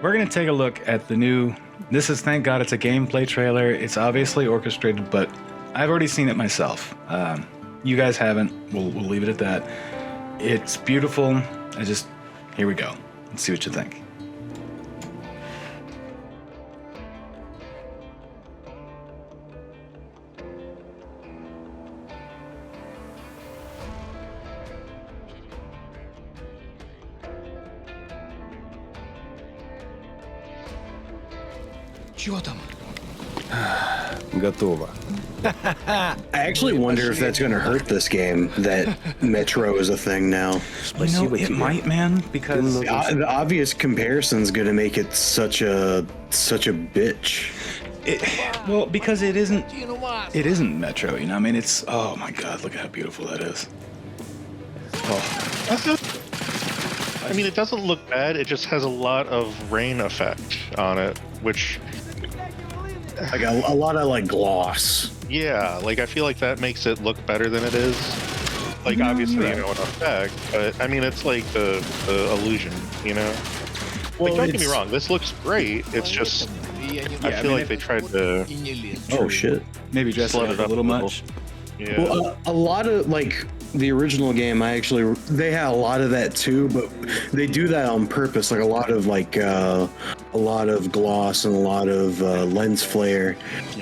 We're going to take a look at the new... This is, thank God, it's a gameplay trailer. It's obviously orchestrated, but I've already seen it myself. You guys haven't. We'll leave it at that. It's beautiful. Here we go. Let's see what you think. Готово. I actually wonder if that's going to hurt this game, that Metro is a thing now. It might, man, because... The obvious comparison's going to make it such a bitch. Because it isn't Metro, you know? I mean, it's... Oh, my God, look at how beautiful that is. Oh. I mean, it doesn't look bad. It just has a lot of rain effect on it, which... Like a lot of like gloss. Yeah, like I feel like that makes it look better than it is. Like obviously, an effect, but I mean, it's like the illusion, you know? Like, don't get me wrong, this looks great. It's just, I feel like they tried to... Oh, shit. Maybe dress it up a little much. Yeah. Well, a lot of, like, the original game, they had a lot of that too, but they do that on purpose. Like a lot of gloss and a lot of lens flare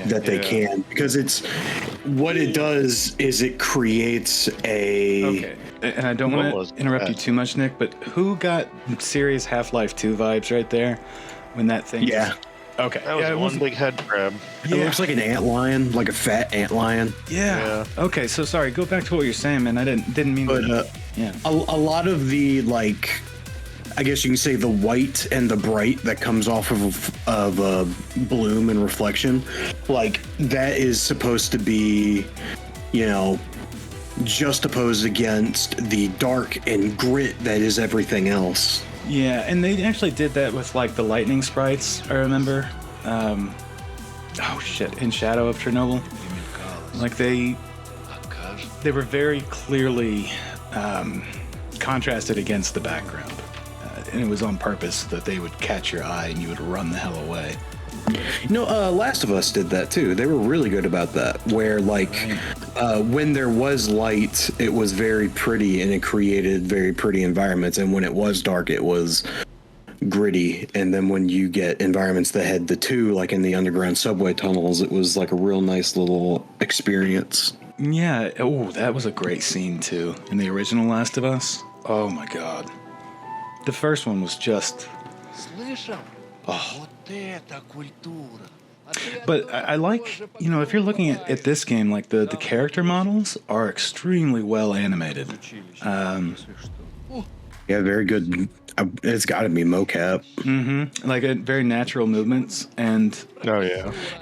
that they can, because what it does is it creates a... Okay. And I don't want to interrupt you too much, Nick, but who got serious Half-Life 2 vibes right there when that thing... Yeah. Okay. That was one big head crab. It looks like an antlion, like a fat antlion. Yeah. Okay, so sorry, go back to what you're saying, man. I didn't mean to... a lot of the, like, I guess you can say the white and the bright that comes off of bloom and reflection, like, that is supposed to be, you know, just opposed against the dark and grit that is everything else. Yeah, and they actually did that with, like, the lightning sprites, I remember. In Shadow of Chernobyl. Like, they were very clearly contrasted against the background. And it was on purpose that they would catch your eye and you would run the hell away. You know, Last of Us did that too. They were really good about that, where like when there was light, it was very pretty and it created very pretty environments, and when it was dark, it was gritty. And then when you get environments that had the two, like in the underground subway tunnels, it was like a real nice little experience. Yeah. Oh, that was a great scene too in the original Last of Us. Oh my God. The first one was just... Oh. But I like, you know, if you're looking at this game, like the character models are extremely well animated. Yeah, very good. It's got to be mocap. Mm-hmm. Like very natural movements. And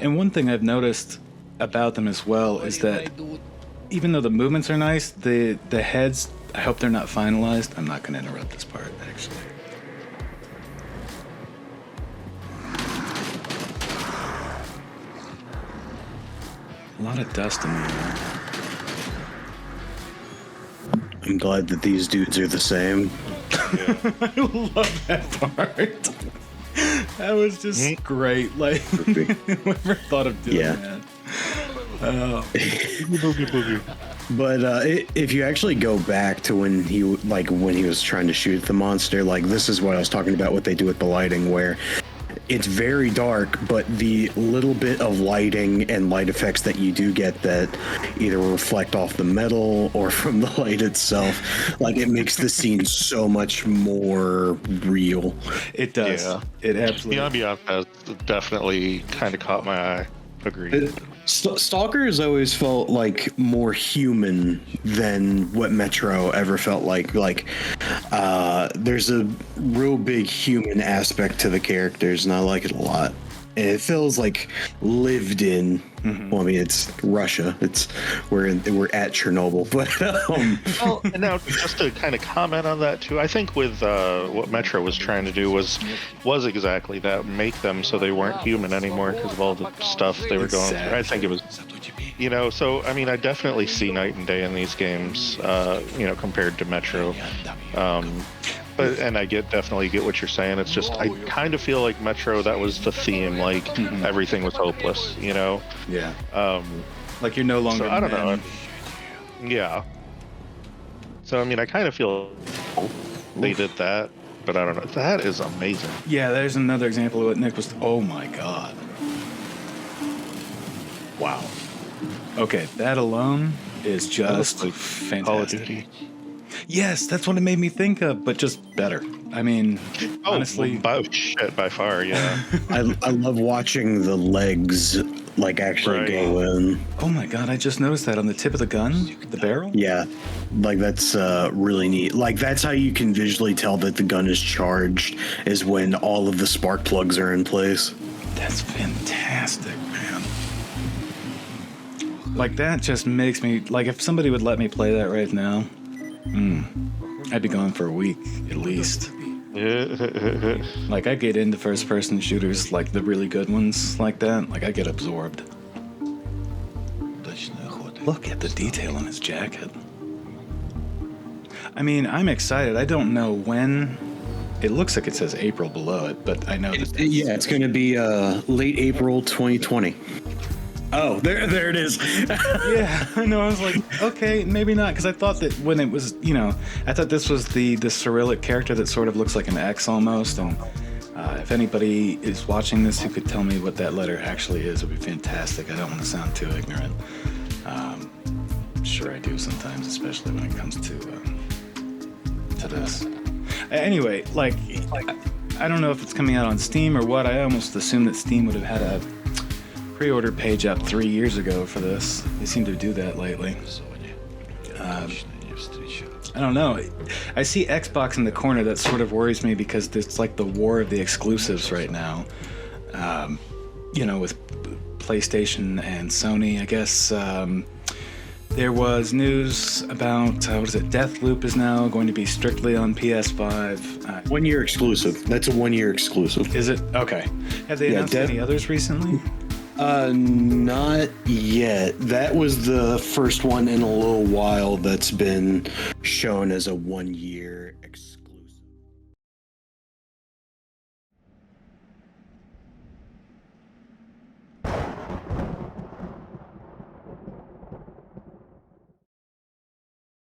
and one thing I've noticed about them as well is that even though the movements are nice, the heads, I hope they're not finalized. I'm not going to interrupt this part, actually. A lot of dust in the air. I'm glad that these dudes are the same. I love that part. That was just great. Like, whoever thought of doing that. But if you actually go back to when he was trying to shoot the monster, like, this is what I was talking about, what they do with the lighting, where it's very dark, but the little bit of lighting and light effects that you do get that either reflect off the metal or from the light itself, like, it makes the scene so much more real. It does. Yeah. It absolutely. The ambiance has definitely kind of caught my eye. Agreed. Stalker has always felt like more human than what Metro ever felt like. Like, there's a real big human aspect to the characters, and I like it a lot. And it feels like lived in. Mm-hmm. Well, I mean, it's Russia. We're at Chernobyl, but well, and now just to kind of comment on that too, I think with what Metro was trying to do was exactly that, make them so they weren't human anymore because of all the stuff they were going through. I think it was, you know. So I mean, I definitely see night and day in these games, you know, compared to Metro. But and I definitely get what you're saying. It's just I kind of feel like Metro, that was the theme. Like everything was hopeless, you know. Yeah. Like you're no longer. So I don't men. know. Yeah. So I mean, I kind of feel they did that, but I don't know. That is amazing. Yeah, there's another example of what Nick was. Oh my god. Wow. Okay, that alone is just Like fantastic. Call of Duty. Yes, that's what it made me think of, but just better. I mean, honestly, by far, yeah. I love watching the legs like actually Right. go in. oh my god, I just noticed that on the tip of the gun, the barrel. Yeah, like that's really neat. Like that's how you can visually tell that the gun is charged, is when all of the spark plugs are in place. That's fantastic, man. Like that just makes me like if somebody would let me play that right now, I'd be gone for a week at least. Like I get into first-person shooters, like the really good ones, like that. Like I get absorbed. Look at the detail on his jacket. I mean, I'm excited. I don't know when. It looks like it says April below it, but I know that. Yeah, it's going to be late April 2020. Oh, there it is. Yeah, I know. I was like, okay, maybe not, because I thought that when it was, I thought this was the Cyrillic character that sort of looks like an X almost. And if anybody is watching this who could tell me what that letter actually is, it would be fantastic. I don't want to sound too ignorant. Sure, I do sometimes, especially when it comes to this. Anyway, like I don't know if it's coming out on Steam or what. I almost assumed that Steam would have had a pre-order page up 3 years ago for this. They seem to do that lately. I don't know. I see Xbox in the corner. That sort of worries me because it's like the war of the exclusives right now. With PlayStation and Sony. I guess there was news about, Deathloop is now going to be strictly on PS5. 1 year exclusive. That's a 1 year exclusive. Is it? Okay. Have they announced any others recently? Not yet. That was the first one in a little while that's been shown as a 1 year exclusive.